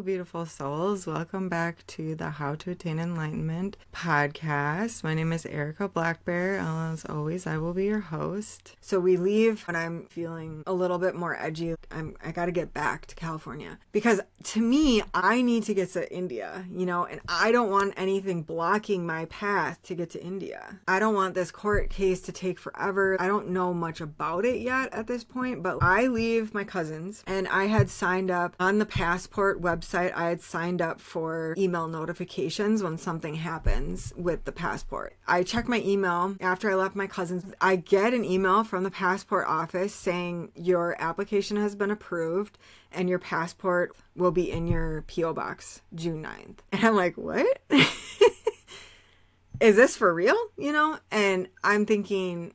beautiful souls. Welcome back to the How to Attain Enlightenment podcast. My name is Erica Blackbear. As always, I will be your host. So we leave when I'm feeling a little bit more edgy. I got to get back to California because to me, I need to get to India, and I don't want anything blocking my path to get to India. I don't want this court case to take forever. I don't know much about it yet at this point, but I leave my cousins and I had signed up on the passport website. I had signed up for email notifications when something happens with the passport. I check my email after I left my cousins. I get an email from the passport office saying your application has been approved and your passport will be in your P.O. box June 9th. And I'm like, what? Is this for real? And I'm thinking,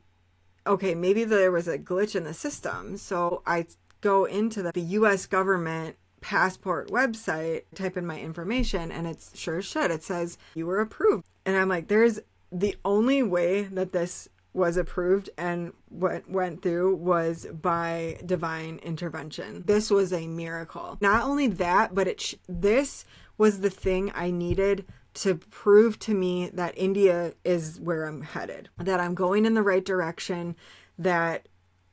okay, maybe there was a glitch in the system. So I go into the U.S. government passport website, type in my information, and it's sure as shit. It says you were approved. And I'm like, there's the only way that this was approved and what went through was by divine intervention. This was a miracle. Not only that, but this was the thing I needed to prove to me that India is where I'm headed, that I'm going in the right direction, that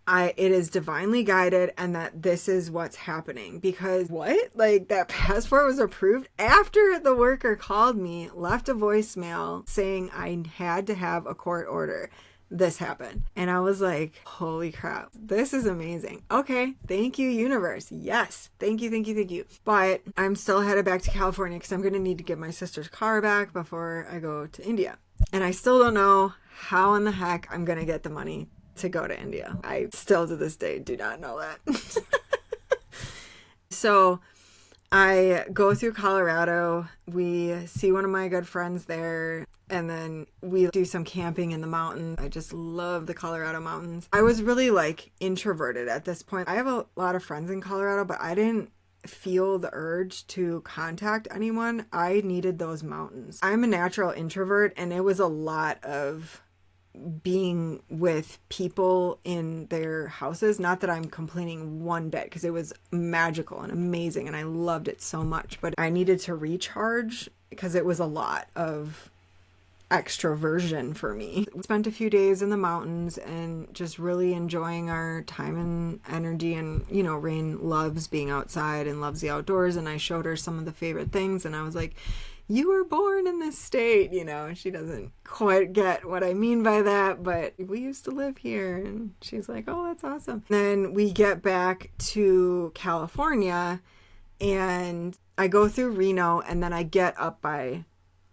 it is divinely guided, and that this is what's happening. Because that passport was approved after the worker called me, left a voicemail saying I had to have a court order. This happened. And I was like, holy crap, this is amazing. Okay, thank you, universe. Yes, thank you. But I'm still headed back to California because I'm going to need to get my sister's car back before I go to India. And I still don't know how in the heck I'm going to get the money to go to India. I still to this day do not know that. So I go through Colorado. We see one of my good friends there, and then we do some camping in the mountains. I just love the Colorado mountains. I was really introverted at this point. I have a lot of friends in Colorado, but I didn't feel the urge to contact anyone. I needed those mountains. I'm a natural introvert, and it was a lot of being with people in their houses. Not that I'm complaining one bit, because it was magical and amazing and I loved it so much, but I needed to recharge because it was a lot of extroversion for me. We spent a few days in the mountains and just really enjoying our time and energy. And Rain loves being outside and loves the outdoors, and I showed her some of the favorite things, and I was like, you were born in this state, and she doesn't quite get what I mean by that, but we used to live here. And she's like, oh, that's awesome. Then we get back to California and I go through Reno, and then I get up by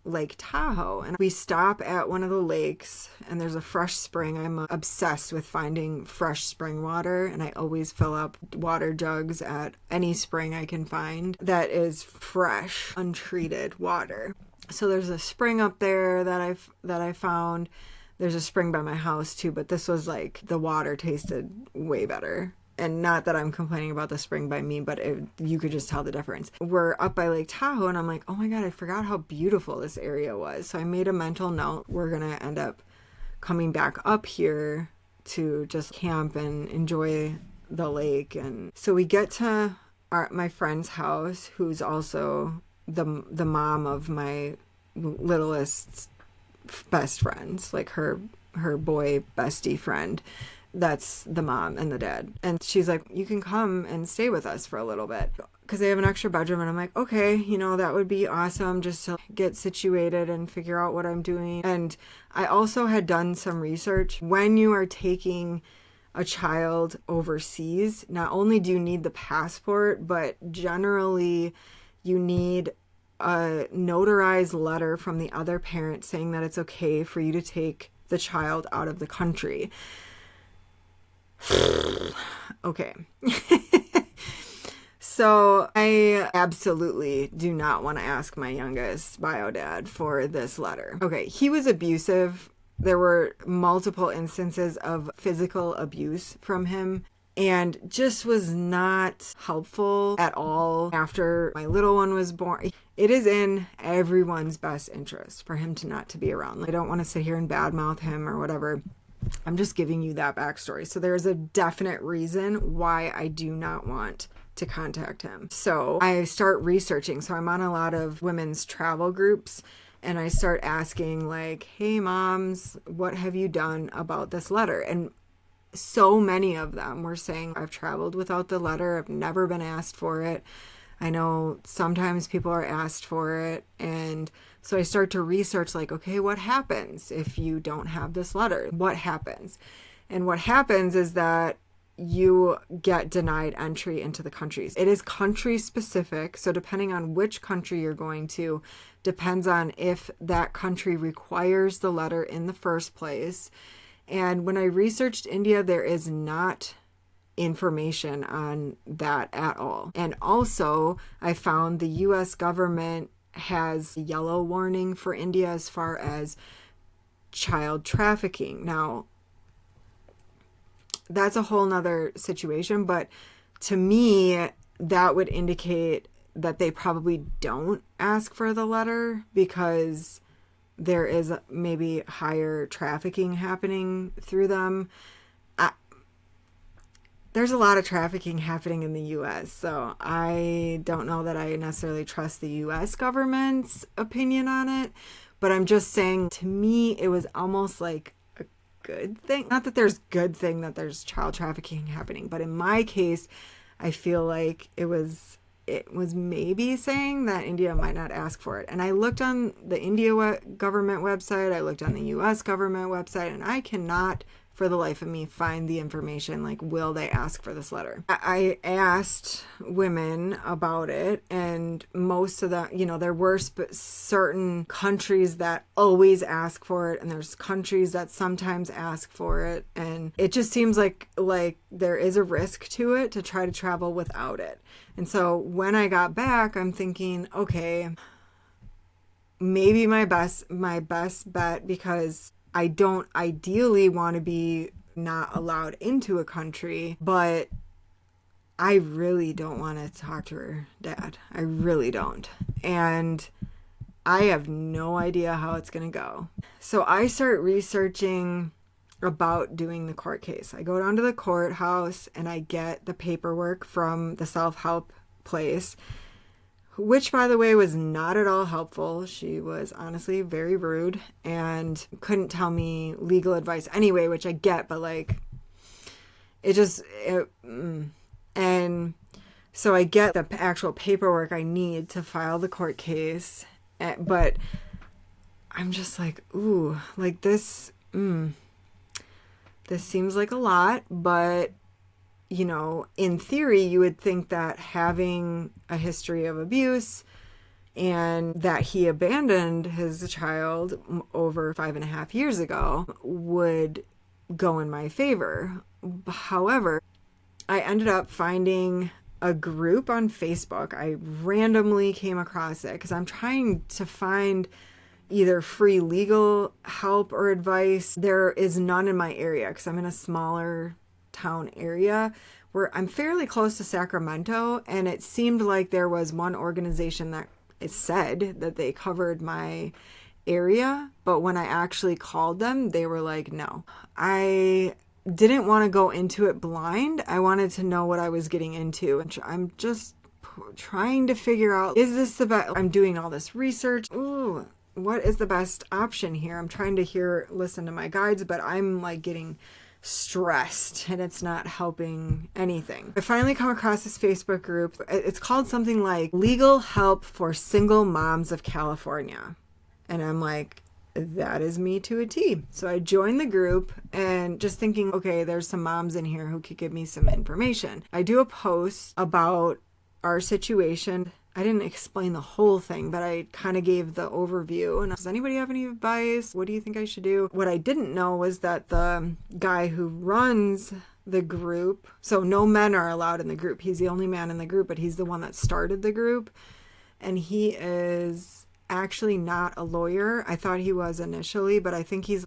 Lake Tahoe, and we stop at one of the lakes, and there's a fresh spring. I'm obsessed with finding fresh spring water, and I always fill up water jugs at any spring I can find that is fresh, untreated water. So there's a spring up there that I found. There's a spring by my house too, but this was the water tasted way better. And not that I'm complaining about the spring by me, but you could just tell the difference. We're up by Lake Tahoe, and I'm like, oh my God, I forgot how beautiful this area was. So I made a mental note. We're going to end up coming back up here to just camp and enjoy the lake. And so we get to my friend's house, who's also the mom of my littlest best friends, her boy bestie friend. That's the mom and the dad. And she's like, you can come and stay with us for a little bit, because they have an extra bedroom. And I'm like, okay, that would be awesome, just to get situated and figure out what I'm doing. And I also had done some research. When you are taking a child overseas, not only do you need the passport, but generally you need a notarized letter from the other parent saying that it's okay for you to take the child out of the country. Okay. So I absolutely do not want to ask my youngest bio dad for this letter. Okay, he was abusive. There were multiple instances of physical abuse from him, and just was not helpful at all after my little one was born. It is in everyone's best interest for him to not to be around. I don't want to sit here and badmouth him or whatever. I'm just giving you that backstory. So there's a definite reason why I do not want to contact him. So I start researching. So I'm on a lot of women's travel groups, and I start asking like, hey moms, what have you done about this letter? And so many of them were saying, I've traveled without the letter. I've never been asked for it. I know sometimes people are asked for it. And so I start to research like, okay, what happens if you don't have this letter? What happens? And what happens is that you get denied entry into the countries. It is country specific. So depending on which country you're going to, depends on if that country requires the letter in the first place. And when I researched India, there is not information on that at all. And also, I found the US government has a yellow warning for India as far as child trafficking. Now, that's a whole nother situation, but to me, that would indicate that they probably don't ask for the letter because there is maybe higher trafficking happening through them. There's a lot of trafficking happening in the US, so I don't know that I necessarily trust the US government's opinion on it, but I'm just saying, to me, it was almost like a good thing. Not that there's good thing that there's child trafficking happening, but in my case, I feel like it was maybe saying that India might not ask for it. And I looked on the India government website, I looked on the US government website, and I cannot for the life of me find the information like, will they ask for this letter? I asked women about it, and most of them, there were certain countries that always ask for it, and there's countries that sometimes ask for it, and it just seems like there is a risk to it to try to travel without it. And so when I got back, I'm thinking, okay, maybe my best bet, because I don't ideally want to be not allowed into a country, but I really don't want to talk to her dad. I really don't. And I have no idea how it's going to go. So I start researching about doing the court case. I go down to the courthouse and I get the paperwork from the self-help place, which, by the way, was not at all helpful. She was honestly very rude and couldn't tell me legal advice anyway, which I get, but and so I get the actual paperwork I need to file the court case, but I'm just like, ooh, like this seems like a lot, but in theory, you would think that having a history of abuse and that he abandoned his child over 5.5 years ago would go in my favor. However, I ended up finding a group on Facebook. I randomly came across it because I'm trying to find either free legal help or advice. There is none in my area because I'm in a smaller town area where I'm fairly close to Sacramento, and it seemed like there was one organization that it said that they covered my area, but when I actually called them, they were like, no. I didn't want to go into it blind. I wanted to know what I was getting into, and I'm just trying to figure out, is this the best? I'm doing all this research. Ooh, what is the best option here? I'm trying to listen to my guides, but I'm getting stressed and it's not helping anything. I finally come across this Facebook group. It's called something like Legal Help for Single Moms of California. And I'm like, that is me to a T. So I joined the group and just thinking, okay, there's some moms in here who could give me some information. I do a post about our situation. I didn't explain the whole thing, but I kind of gave the overview. And does anybody have any advice? What do you think I should do? What I didn't know was that the guy who runs the group, so no men are allowed in the group. He's the only man in the group, but he's the one that started the group. And he is actually not a lawyer. I thought he was initially, but I think he's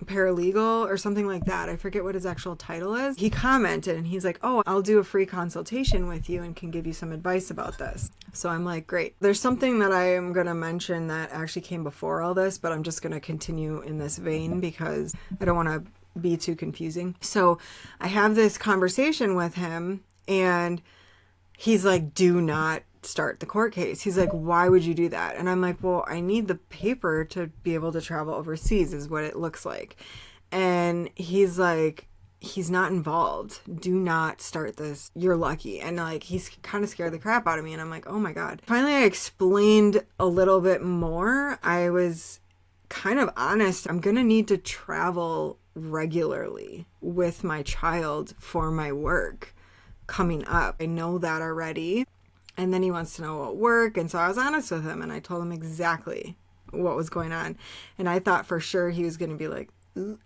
paralegal or something like that. I forget what his actual title is. He commented and he's like, oh, I'll do a free consultation with you and can give you some advice about this. So I'm like, great. There's something that I am going to mention that actually came before all this, but I'm just going to continue in this vein because I don't want to be too confusing. So I have this conversation with him and He's like, do not start the court case. He's like, why would you do that? And I'm like, well, I need the paper to be able to travel overseas is what it looks like. And he's like, he's not involved. Do not start this. You're lucky. And like, he's kind of scared the crap out of me. And I'm like, oh my God. Finally, I explained a little bit more. I was kind of honest. I'm going to need to travel regularly with my child for my work coming up. I know that already. And then he wants to know what work. And so I was honest with him and I told him exactly what was going on. And I thought for sure he was going to be like,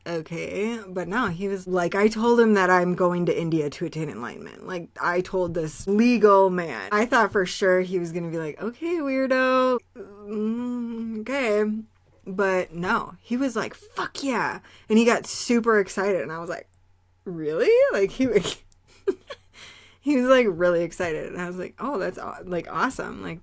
okay. But no, he was like, I told him that I'm going to India to attain enlightenment. Like, I told this legal man. I thought for sure he was going to be like, okay, weirdo. Okay. But no, he was like, fuck yeah. And he got super excited. And I was like, really? Like, he was like really excited. And I was like, oh, that's like awesome. Like,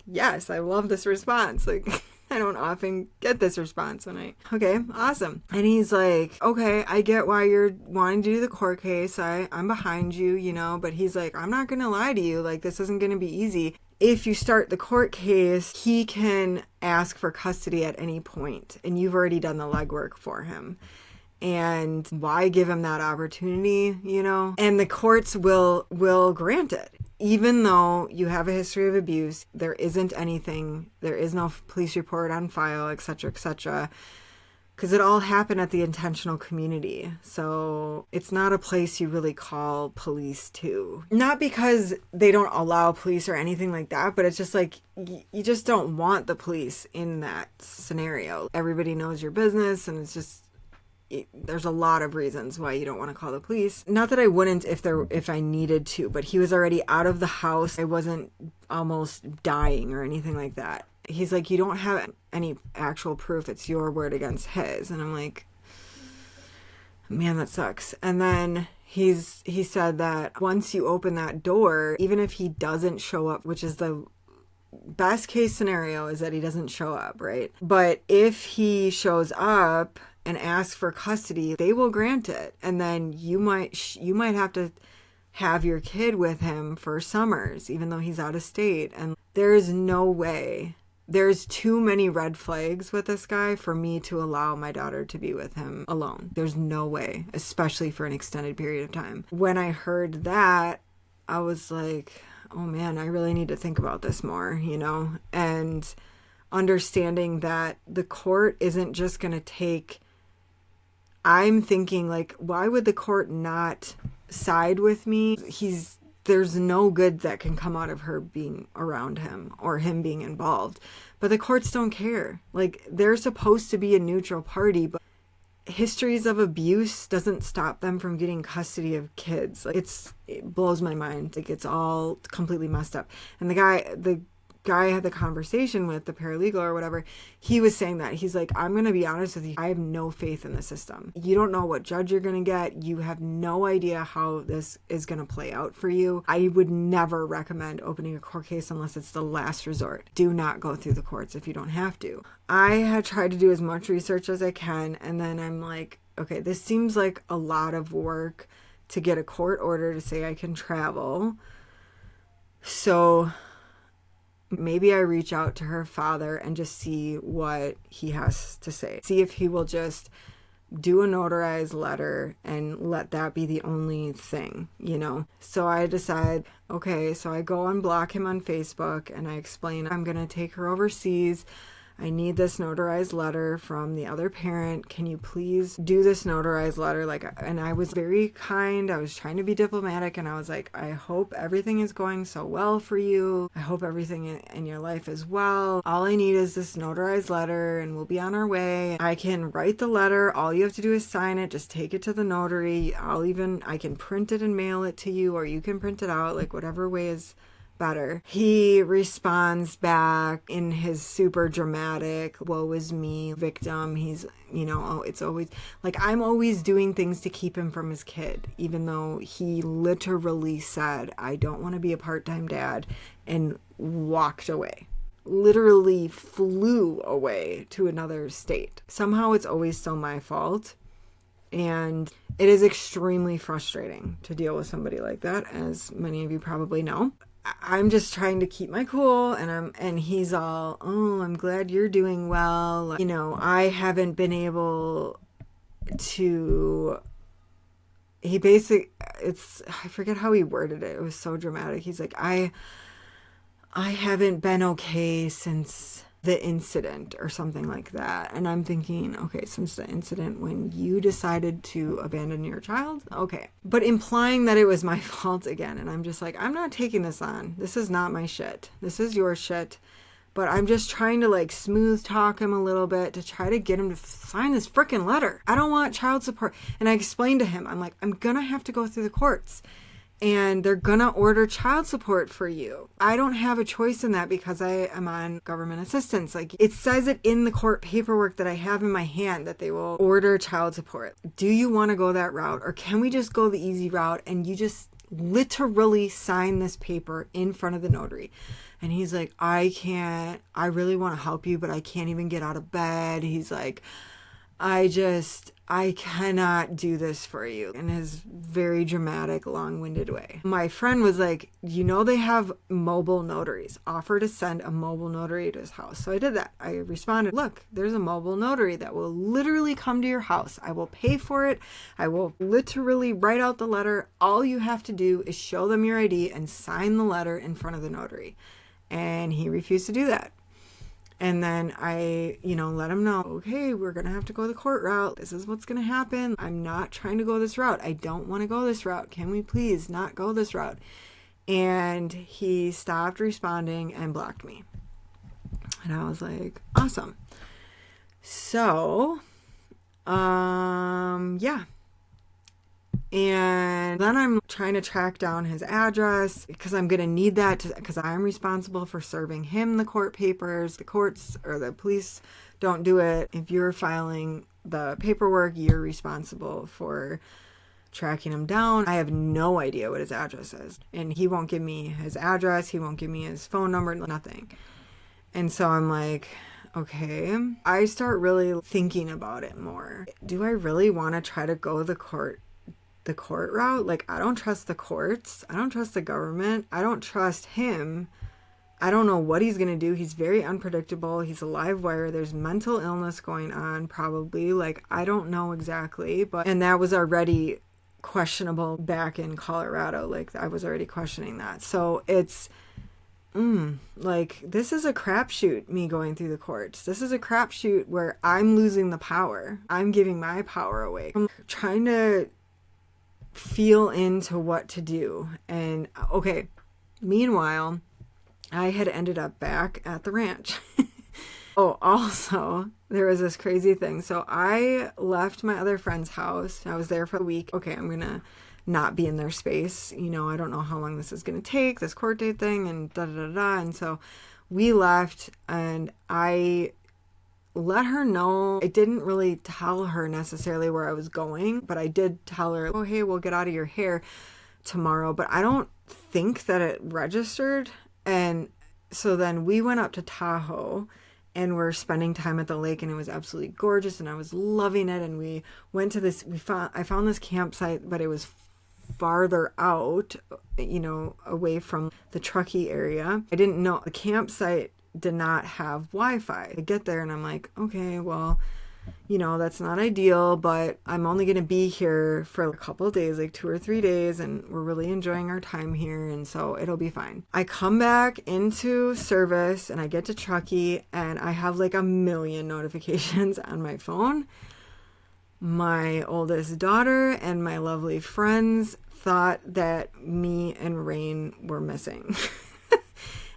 yes, I love this response. Like, I don't often get this response okay, awesome. And he's like, okay, I get why you're wanting to do the court case. I'm behind you, you know, but he's like, I'm not going to lie to you. Like, this isn't going to be easy. If you start the court case, he can ask for custody at any point, and you've already done the legwork for him. And why give him that opportunity, you know? And the courts will grant it. Even though you have a history of abuse, there isn't anything, there is no police report on file, etc., etc., because it all happened at the intentional community. So it's not a place you really call police to. Not because they don't allow police or anything like that, but it's just like, you just don't want the police in that scenario. Everybody knows your business, and it's just, there's a lot of reasons why you don't want to call the police. Not that I wouldn't if I needed to, but he was already out of the house. I wasn't almost dying or anything like that. He's like, you don't have any actual proof. It's your word against his. And I'm like, man, that sucks. And then he said that once you open that door, even if he doesn't show up, which is the best case scenario is that he doesn't show up, right? But if he shows up and asks for custody, they will grant it. And then you might have to have your kid with him for summers, even though he's out of state. And there is no way. There's too many red flags with this guy for me to allow my daughter to be with him alone. There's no way, especially for an extended period of time. When I heard that, I was like, oh man, I really need to think about this more, you know? And understanding that the court isn't just going to take... I'm thinking, like, why would the court not side with me? There's no good that can come out of her being around him or him being involved. But the courts don't care. Like, they're supposed to be a neutral party, but histories of abuse doesn't stop them from getting custody of kids. Like, it blows my mind. Like, it's all completely messed up. And the guy I had the conversation with, the paralegal or whatever, he was saying that. He's like, I'm going to be honest with you. I have no faith in the system. You don't know what judge you're going to get. You have no idea how this is going to play out for you. I would never recommend opening a court case unless it's the last resort. Do not go through the courts if you don't have to. I had tried to do as much research as I can, and then I'm like, okay, this seems like a lot of work to get a court order to say I can travel. So maybe I reach out to her father and just see what he has to say. See if he will just do a notarized letter and let that be the only thing, you know? So I decide, okay, so I go and block him on Facebook and I explain, I'm going to take her overseas. I need this notarized letter from the other parent. Can you please do this notarized letter? And I was very kind. I was trying to be diplomatic, and I was like, I hope everything is going so well for you. I hope everything in your life is well. All I need is this notarized letter, and we'll be on our way. I can write the letter. All you have to do is sign it. Just take it to the notary. I can print it and mail it to you, or you can print it out, like whatever way is better. He responds back in his super dramatic, woe is me, victim. He's, it's always like, I'm always doing things to keep him from his kid, even though he literally said, I don't want to be a part-time dad, and walked away. Literally flew away to another state. Somehow it's always still my fault. And it is extremely frustrating to deal with somebody like that, as many of you probably know. I'm just trying to keep my cool, and he's all, oh, I'm glad you're doing well. You know, I haven't been able to, I forget how he worded it. It was so dramatic. He's like, I haven't been okay since the incident or something like that. And I'm thinking, okay, since the incident when you decided to abandon your child? Okay. But implying that it was my fault again. And I'm just like, I'm not taking this on. This is not my shit. This is your shit. But I'm just trying to like smooth talk him a little bit to try to get him to sign this freaking letter. I don't want child support. And I explained to him, I'm like, I'm gonna have to go through the courts. And they're gonna order child support for you. I don't have a choice in that because I am on government assistance. Like, it says it in the court paperwork that I have in my hand that they will order child support. Do you want to go that route, or can we just go the easy route and you just literally sign this paper in front of the notary? And he's like, I really want to help you, but I can't even get out of bed. He's like, I cannot do this for you, in his very dramatic, long-winded way. My friend was like, you know, they have mobile notaries. Offer to send a mobile notary to his house. So I did that. I responded, look, there's a mobile notary that will literally come to your house. I will pay for it. I will literally write out the letter. All you have to do is show them your ID and sign the letter in front of the notary. And he refused to do that. And then I, let him know, okay, we're going to have to go the court route. This is what's going to happen. I'm not trying to go this route. I don't want to go this route. Can we please not go this route? And he stopped responding and blocked me. And I was like, awesome. So, yeah. And then I'm trying to track down his address because I'm going to need that because I'm responsible for serving him the court papers. The courts or the police don't do it. If you're filing the paperwork, you're responsible for tracking him down. I have no idea what his address is. And he won't give me his address. He won't give me his phone number, nothing. And so I'm like, okay. I start really thinking about it more. Do I really want to try to go the court route? Like, I don't trust the courts. I don't trust the government. I don't trust him. I don't know what he's going to do. He's very unpredictable. He's a live wire. There's mental illness going on, probably. Like, I don't know exactly. And that was already questionable back in Colorado. Like, I was already questioning that. So it's, like, this is a crapshoot, me going through the courts. This is a crapshoot where I'm losing the power. I'm giving my power away. I'm trying to feel into what to do. And okay, meanwhile, I had ended up back at the ranch. Oh, also, there was this crazy thing. So I left my other friend's house. I was there for a week. Okay, I'm gonna not be in their space. I don't know how long this is gonna take, this court date thing, and da-da-da-da. And so we left, and I let her know. I didn't really tell her necessarily where I was going, but I did tell her, oh, hey, we'll get out of your hair tomorrow. But I don't think that it registered. And so then we went up to Tahoe and we're spending time at the lake, and it was absolutely gorgeous and I was loving it. And we went to this, I found this campsite, but it was farther out, away from the Truckee area. I didn't know the campsite did not have Wi-Fi. I get there and I'm like, okay, well, that's not ideal, but I'm only going to be here for a couple of days, like 2 or 3 days, and we're really enjoying our time here, and so it'll be fine. I come back into service and I get to Truckee and I have like a million notifications on my phone. My oldest daughter and my lovely friends thought that me and Rain were missing.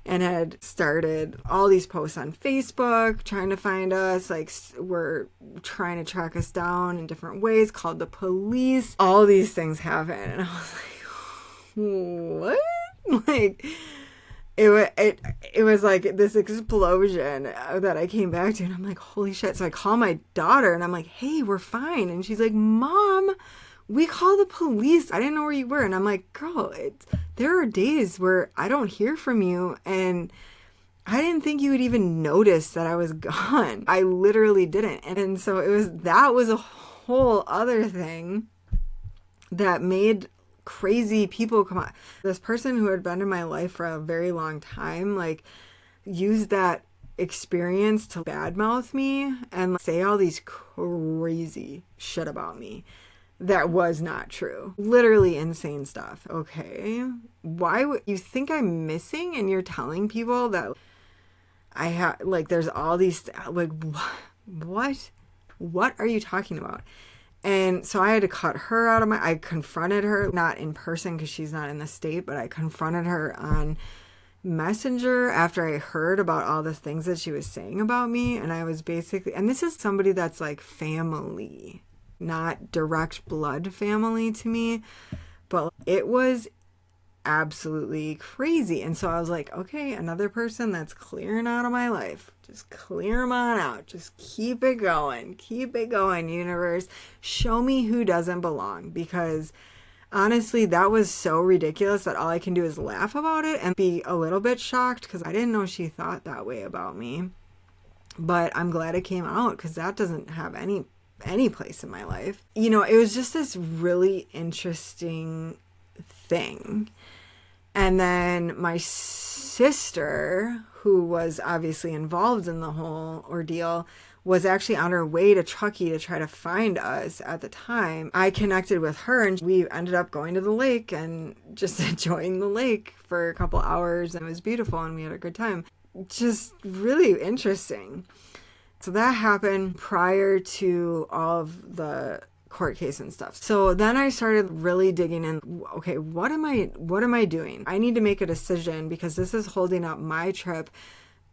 And had started all these posts on Facebook trying to find us, like were trying to track us down in different ways, called the police. All these things happen. And I was like, what? Like, it was like this explosion that I came back to, and I'm like, holy shit. So I call my daughter and I'm like, hey, we're fine. And she's like, Mom, we called the police. I didn't know where you were. And I'm like, girl, there are days where I don't hear from you, and I didn't think you would even notice that I was gone. I literally didn't. And so that was a whole other thing that made crazy people come out. This person who had been in my life for a very long time, like, used that experience to badmouth me and say all these crazy shit about me that was not true. Literally insane stuff. Okay, why would you think I'm missing and you're telling people that I have, like, there's all these, like, what are you talking about? And so I had to cut her out of I confronted her, not in person because she's not in the state, but I confronted her on Messenger after I heard about all the things that she was saying about me. And I was basically, and this is somebody that's like family, not direct blood family to me, but it was absolutely crazy. And so I was like, okay, another person that's clearing out of my life. Just clear them on out. Just keep it going. Keep it going, universe. Show me who doesn't belong. Because honestly, that was so ridiculous that all I can do is laugh about it and be a little bit shocked because I didn't know she thought that way about me. But I'm glad it came out because that doesn't have any place in my life. You know, it was just this really interesting thing. And then my sister, who was obviously involved in the whole ordeal, was actually on her way to Truckee to try to find us at the time. I connected with her and we ended up going to the lake and just enjoying the lake for a couple hours. And it was beautiful and we had a good time. Just really interesting. So that happened prior to all of the court case and stuff. So then I started really digging in. Okay, what am I doing? I need to make a decision because this is holding up my trip.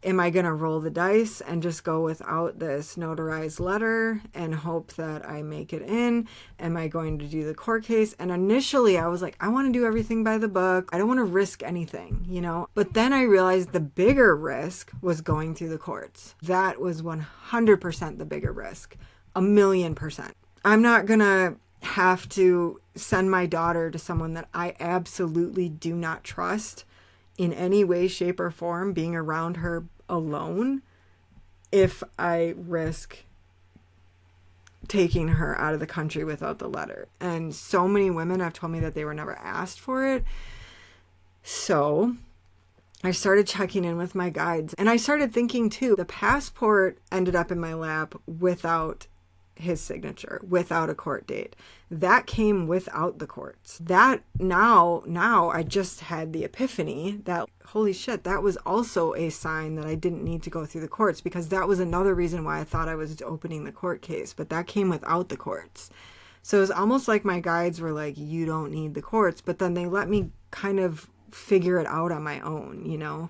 Am I going to roll the dice and just go without this notarized letter and hope that I make it in? Am I going to do the court case? And initially I was like, I want to do everything by the book. I don't want to risk anything, you know? But then I realized the bigger risk was going through the courts. That was 100% the bigger risk. 1,000,000%. I'm not going to have to send my daughter to someone that I absolutely do not trust in any way, shape, or form, being around her alone, if I risk taking her out of the country without the letter. And so many women have told me that they were never asked for it. So I started checking in with my guides. And I started thinking, too, the passport ended up in my lap without his signature, without a court date. That came without the courts. That now I just had the epiphany that, holy shit, that was also a sign that I didn't need to go through the courts, because that was another reason why I thought I was opening the court case, but that came without the courts. So it was almost like my guides were like, you don't need the courts, but then they let me kind of figure it out on my own, you know?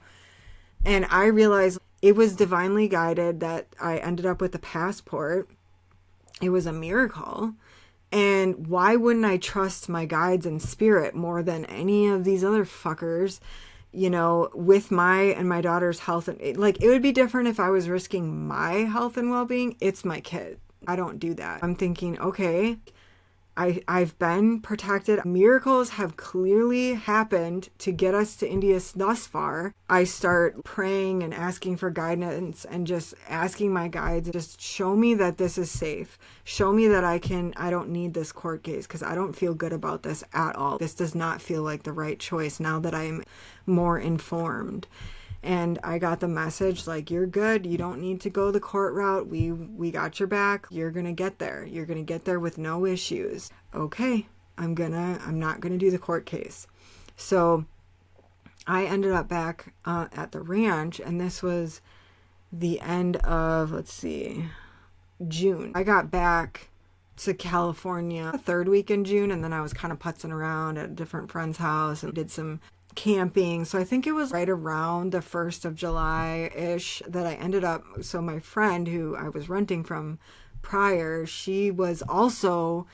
And I realized it was divinely guided that I ended up with the passport. It was a miracle. And why wouldn't I trust my guides and spirit more than any of these other fuckers, you know, with my and my daughter's health? And like, it would be different if I was risking my health and well-being. It's my kid. I don't do that. I'm thinking, okay, I've been protected. Miracles have clearly happened to get us to India thus far. I start praying and asking for guidance and just asking my guides, just show me that this is safe. Show me that I don't need this court case, because I don't feel good about this at all. This does not feel like the right choice now that I'm more informed. And I got the message like, you're good. You don't need to go the court route. We got your back. You're going to get there. You're going to get there with no issues. Okay, I'm not going to do the court case. So I ended up back at the ranch, and this was the end of, June. I got back to California the third week in June, and then I was kind of putzing around at a different friend's house and did some camping. So I think it was right around the 1st of July-ish that I ended up, so my friend who I was renting from prior, she was also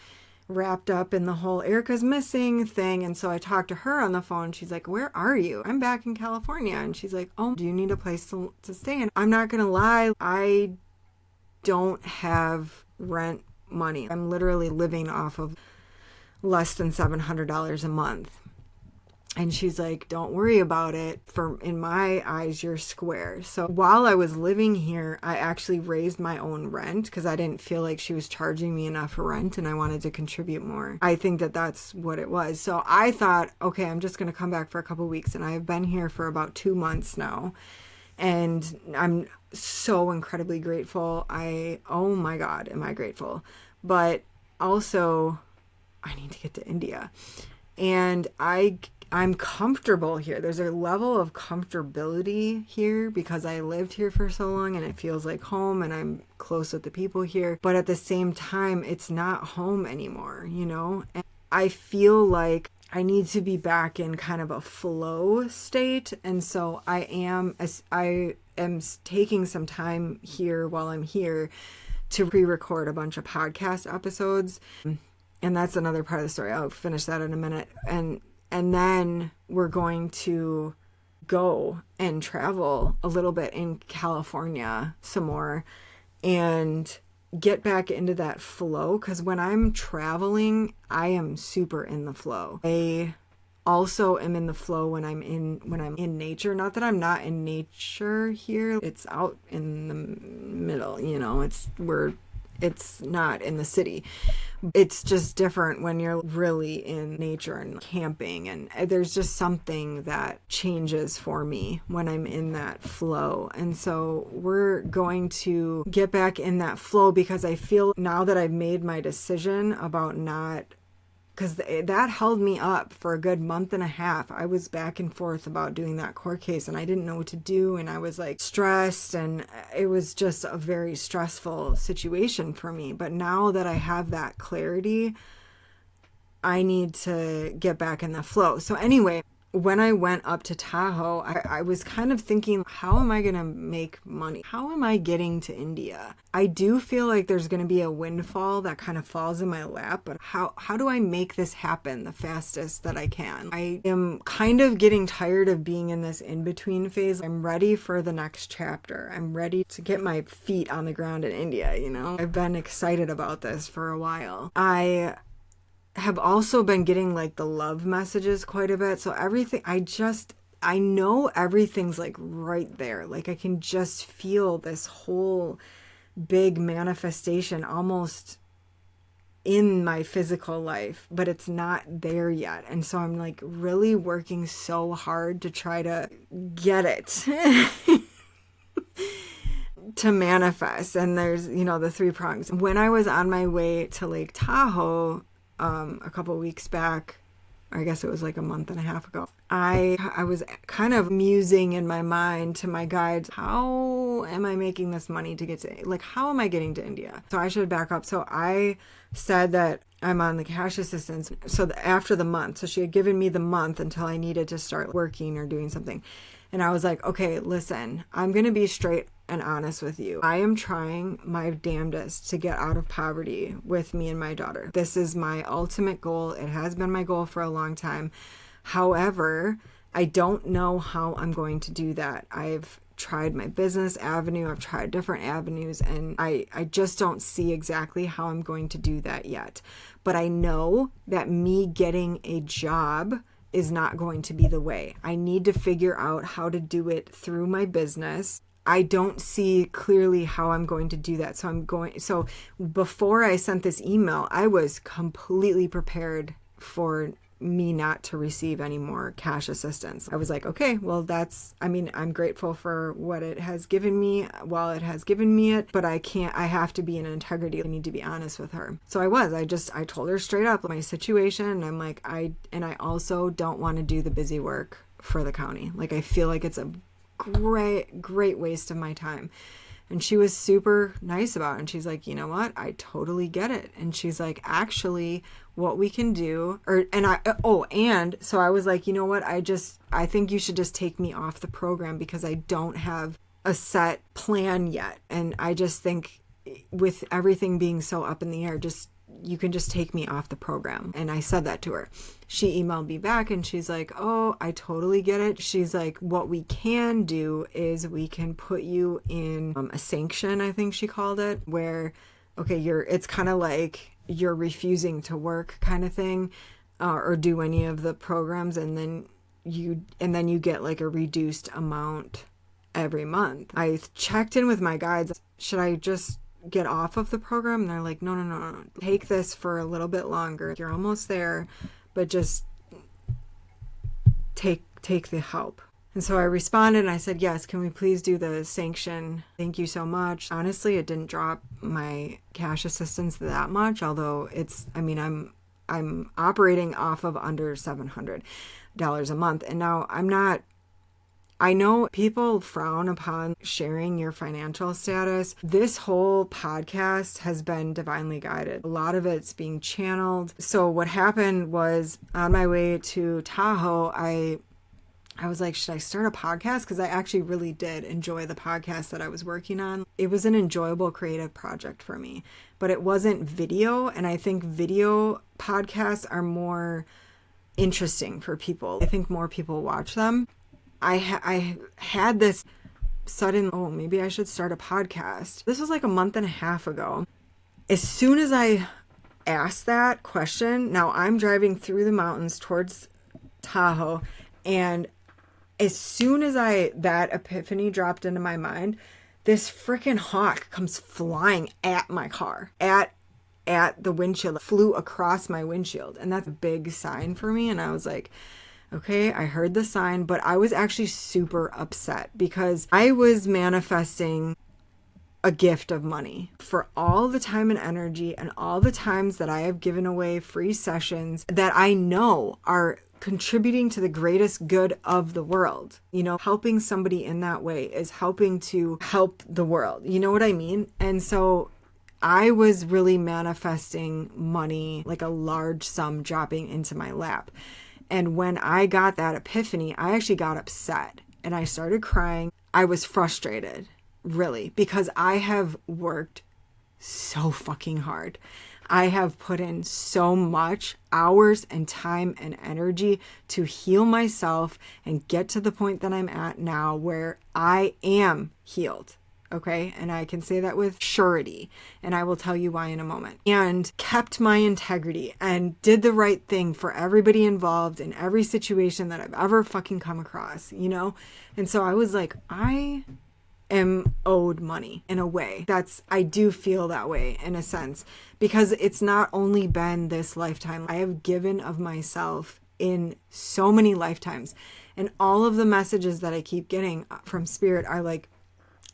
wrapped up in the whole Erica's missing thing. And so I talked to her on the phone. She's like, where are you? I'm back in California. And she's like, oh, do you need a place to stay? And I'm not going to lie, I don't have rent money. I'm literally living off of less than $700 a month. And she's like, don't worry about it. In my eyes, you're square. So while I was living here, I actually raised my own rent because I didn't feel like she was charging me enough for rent and I wanted to contribute more. I think that that's what it was. So I thought, okay, I'm just going to come back for a couple weeks. And I've been here for about 2 months now. And I'm so incredibly grateful. Oh my God, am I grateful. But also, I need to get to India. And I'm comfortable here. There's a level of comfortability here because I lived here for so long and it feels like home and I'm close with the people here. But at the same time, it's not home anymore, you know? And I feel like I need to be back in kind of a flow state. And so I am taking some time here while I'm here to pre-record a bunch of podcast episodes. And that's another part of the story. I'll finish that in a minute. And then we're going to go and travel a little bit in California some more and get back into that flow. Because when I'm traveling, I am super in the flow. I also am in the flow when I'm in nature. Not that I'm not in nature here. It's out in the middle, you know, it's not in the city. It's just different when you're really in nature and camping. And there's just something that changes for me when I'm in that flow. And so we're going to get back in that flow because I feel now that I've made my decision about not, because that held me up for a good month and a half. I was back and forth about doing that court case and I didn't know what to do. And I was like stressed and it was just a very stressful situation for me. But now that I have that clarity, I need to get back in the flow. So anyway, when I went up to Tahoe, I was kind of thinking, how am I going to make money? How am I getting to India? I do feel like there's going to be a windfall that kind of falls in my lap, but how do I make this happen the fastest that I can? I am kind of getting tired of being in this in-between phase. I'm ready for the next chapter. I'm ready to get my feet on the ground in India, you know? I've been excited about this for a while. I have also been getting like the love messages quite a bit. So everything, I know everything's like right there. Like I can just feel this whole big manifestation almost in my physical life, but it's not there yet. And so I'm like really working so hard to try to get it to manifest. And there's, you know, the 3 prongs. When I was on my way to Lake Tahoe, a couple weeks back, I guess it was like a month and a half ago, I was kind of musing in my mind to my guides, how am I making this money to get to, like, how am I getting to India? So I should back up. So I said that I'm on the cash assistance. So after the month, so she had given me the month until I needed to start working or doing something. And I was like, okay, listen, I'm going to be straight and honest with you. I am trying my damnedest to get out of poverty with me and my daughter. This is my ultimate goal. It has been my goal for a long time. However, I don't know how I'm going to do that. I've tried my business avenue. I've tried different avenues, and I just don't see exactly how I'm going to do that yet. But I know that me getting a job is not going to be the way. I need to figure out how to do it through my business. I don't see clearly how I'm going to do that. So before I sent this email, I was completely prepared for me not to receive any more cash assistance. I was like, okay, well I'm grateful for what it has given me while it has given me it, but I have to be in integrity. I need to be honest with her. So I told her straight up my situation. And I'm like, I also don't want to do the busy work for the county. Like, I feel like it's a great waste of my time. And she was super nice about it. And she's like, you know what? I totally get it. And she's like, actually, what we can do, and so I was like, you know what? I think you should just take me off the program because I don't have a set plan yet. And I just think with everything being so up in the air, you can just take me off the program. And I said that to her. She emailed me back and she's like, oh, I totally get it. She's like, what we can do is we can put you in a sanction, I think she called it, where, okay, it's kind of like you're refusing to work kind of thing, or do any of the programs. And then and then you get like a reduced amount every month. I checked in with my guides. Should I just get off of the program? And they're like, no. Take this for a little bit longer. You're almost there, but just take the help. And so I responded and I said, yes, can we please do the sanction? Thank you so much. Honestly, it didn't drop my cash assistance that much, although I'm operating off of under $700 a month. And now I know people frown upon sharing your financial status. This whole podcast has been divinely guided. A lot of it's being channeled. So what happened was, on my way to Tahoe, I was like, should I start a podcast? Because I actually really did enjoy the podcast that I was working on. It was an enjoyable creative project for me, but it wasn't video. And I think video podcasts are more interesting for people. I think more people watch them. I had this sudden, maybe I should start a podcast. This was like a month and a half ago. As soon as I asked that question, now I'm driving through the mountains towards Tahoe, and as soon as that epiphany dropped into my mind, this freaking hawk comes flying at my car, at the windshield, flew across my windshield. And that's a big sign for me. And I was like, okay, I heard the sign, but I was actually super upset because I was manifesting a gift of money for all the time and energy and all the times that I have given away free sessions that I know are contributing to the greatest good of the world. You know, helping somebody in that way is helping to help the world. You know what I mean? And so I was really manifesting money, like a large sum dropping into my lap. And when I got that epiphany, I actually got upset and I started crying. I was frustrated, really, because I have worked so fucking hard. I have put in so much hours and time and energy to heal myself and get to the point that I'm at now where I am healed. Okay. And I can say that with surety, and I will tell you why in a moment. And kept my integrity and did the right thing for everybody involved in every situation that I've ever fucking come across, you know? And so I was like, I am owed money in a way. I do feel that way in a sense, because it's not only been this lifetime. I have given of myself in so many lifetimes. And all of the messages that I keep getting from Spirit are like,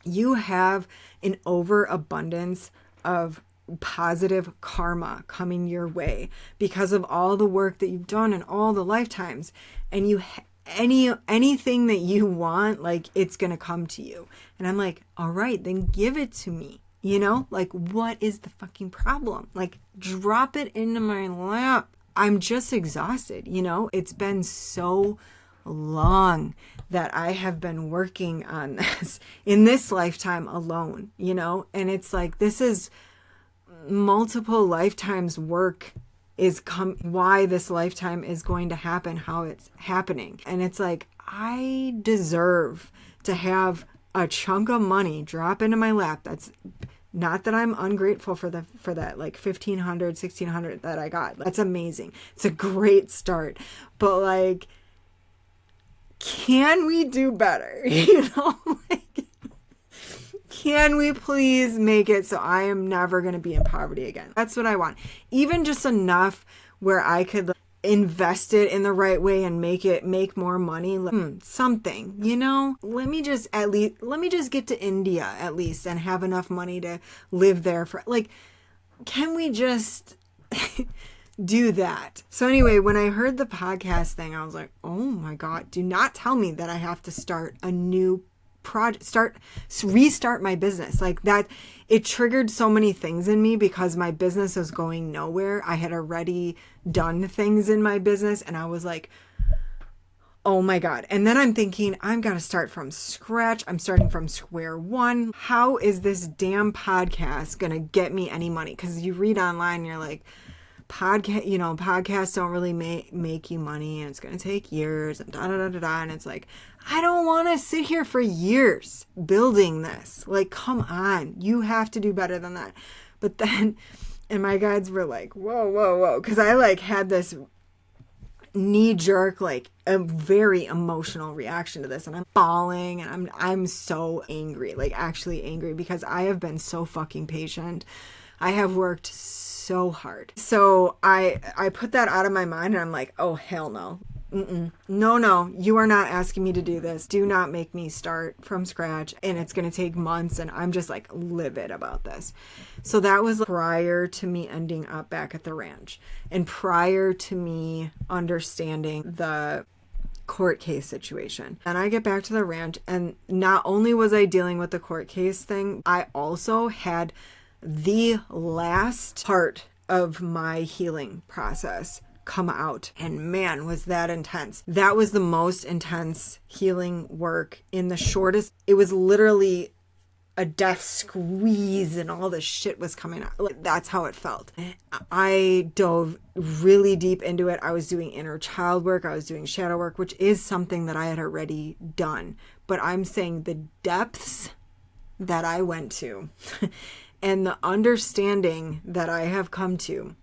you have an overabundance of positive karma coming your way because of all the work that you've done in all the lifetimes. And anything that you want, like, it's going to come to you. And I'm like, all right, then give it to me. You know, like, what is the fucking problem? Like, drop it into my lap. I'm just exhausted. You know, it's been so long that I have been working on this in this lifetime alone, you know, and it's like, this is multiple lifetimes work is why this lifetime is going to happen, how it's happening. And it's like, I deserve to have a chunk of money drop into my lap. That's not that I'm ungrateful for that like $1,500, $1,600 that I got. That's amazing. It's a great start, but like, can we do better? You know, like, can we please make it so I am never going to be in poverty again? That's what I want. Even just enough where I could invest it in the right way and make more money. Something, you know, let me just get to India at least and have enough money to live there for, like, can we just do that? So anyway, when I heard the podcast thing, I was like, oh my God, do not tell me that I have to start a new project, restart my business. Like that, it triggered so many things in me because my business was going nowhere. I had already done things in my business and I was like, oh my God. And then I'm thinking, I'm going to start from scratch. I'm starting from square one. How is this damn podcast going to get me any money? Because you read online and you're like, podcasts don't really make you money and it's going to take years and da-da-da-da-da. And it's like, I don't want to sit here for years building this. Like, come on, you have to do better than that. But then, and my guides were like, whoa. Cause I like had this knee-jerk, like a very emotional reaction to this, and I'm bawling, and I'm so angry, like actually angry, because I have been so fucking patient. I have worked so hard. So I put that out of my mind, and I'm like, oh hell no. No, you are not asking me to do this. Do not make me start from scratch, and it's going to take months, and I'm just like livid about this. So that was prior to me ending up back at the ranch, and prior to me understanding the court case situation. And I get back to the ranch, and not only was I dealing with the court case thing, I also had the last part of my healing process come out. And man, was that intense. That was the most intense healing work in the shortest. It was literally a death squeeze, and all the shit was coming out. Like, that's how it felt. I dove really deep into it. I was doing inner child work. I was doing shadow work, which is something that I had already done. But I'm saying the depths that I went to and the understanding that I have come to,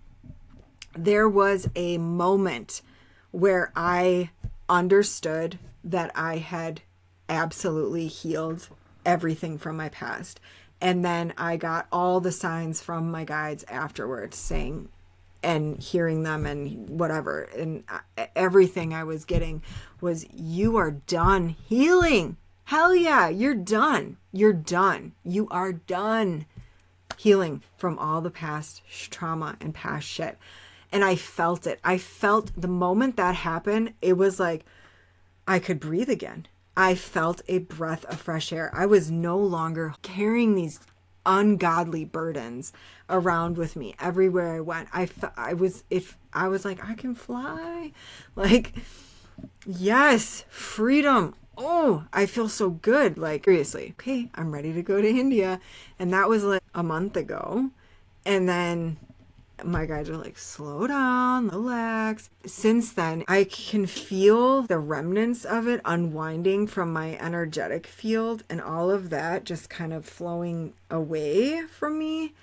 there was a moment where I understood that I had absolutely healed everything from my past. And then I got all the signs from my guides afterwards saying and hearing them and whatever. And everything I was getting was, you are done healing. Hell yeah, you're done. You're done. You are done healing from all the past trauma and past shit. And I felt it. I felt the moment that happened, it was like I could breathe again. I felt a breath of fresh air. I was no longer carrying these ungodly burdens around with me everywhere I went. I was like, I can fly. Like, yes, freedom. Oh, I feel so good. Like, seriously. Okay, I'm ready to go to India. And that was like a month ago. And then my guides are like, slow down, relax. Since then, I can feel the remnants of it unwinding from my energetic field, and all of that just kind of flowing away from me.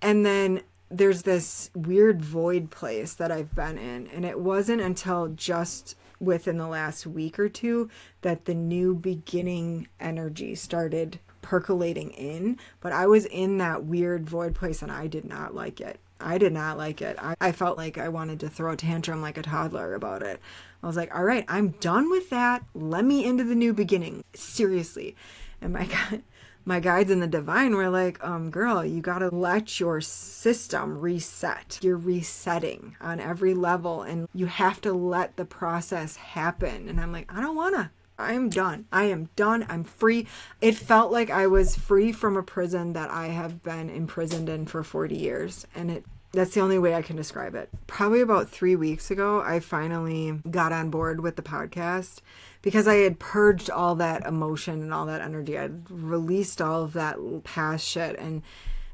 And then there's this weird void place that I've been in. And it wasn't until just within the last week or two that the new beginning energy started percolating in. But I was in that weird void place, and I did not like it. I did not like it. I felt like I wanted to throw a tantrum like a toddler about it. I was like, all right, I'm done with that. Let me into the new beginning. Seriously. And my guides in the divine were like, girl, you got to let your system reset. You're resetting on every level, and you have to let the process happen. And I'm like, I don't want to. I am done. I am done. I'm free. It felt like I was free from a prison that I have been imprisoned in for 40 years. And that's the only way I can describe it. Probably about 3 weeks ago, I finally got on board with the podcast because I had purged all that emotion and all that energy. I'd released all of that past shit.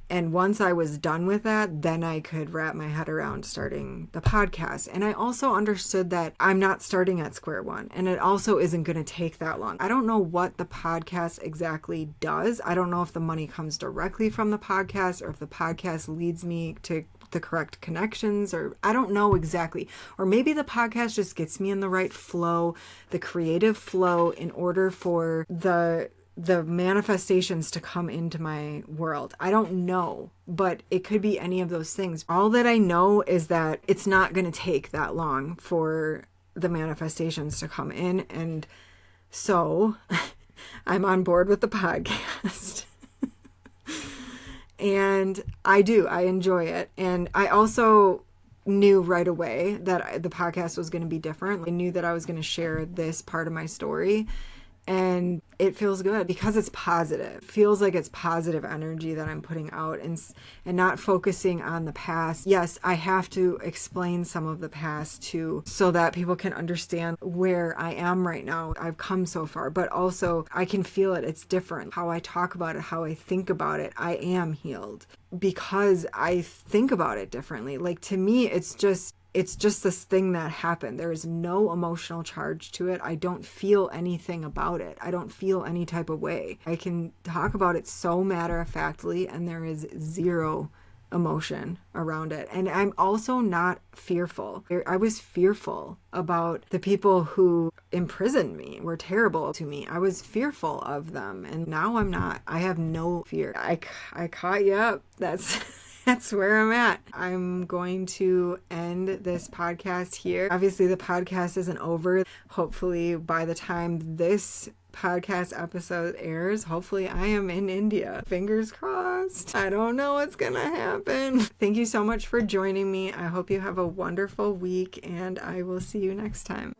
And once I was done with that, then I could wrap my head around starting the podcast. And I also understood that I'm not starting at square one. And it also isn't going to take that long. I don't know what the podcast exactly does. I don't know if the money comes directly from the podcast or if the podcast leads me to the correct connections, or I don't know exactly. Or maybe the podcast just gets me in the right flow, the creative flow, in order for the manifestations to come into my world. I don't know, but it could be any of those things. All that I know is that it's not going to take that long for the manifestations to come in. And so I'm on board with the podcast. And I enjoy it. And I also knew right away that the podcast was going to be different. I knew that I was going to share this part of my story. And it feels good because it's positive. It feels like it's positive energy that I'm putting out, and not focusing on the past. Yes, I have to explain some of the past too, so that people can understand where I am right now. I've come so far, but also I can feel it. It's different. How I talk about it, how I think about it. I am healed because I think about it differently. Like, to me, it's just this thing that happened. There is no emotional charge to it. I don't feel anything about it. I don't feel any type of way. I can talk about it so matter-of-factly, and there is zero emotion around it. And I'm also not fearful. I was fearful about the people who imprisoned me, were terrible to me. I was fearful of them, and now I'm not. I have no fear. I caught you up. That's where I'm at. I'm going to end this podcast here. Obviously, the podcast isn't over. Hopefully, by the time this podcast episode airs, hopefully I am in India. Fingers crossed. I don't know what's gonna happen. Thank you so much for joining me. I hope you have a wonderful week, and I will see you next time.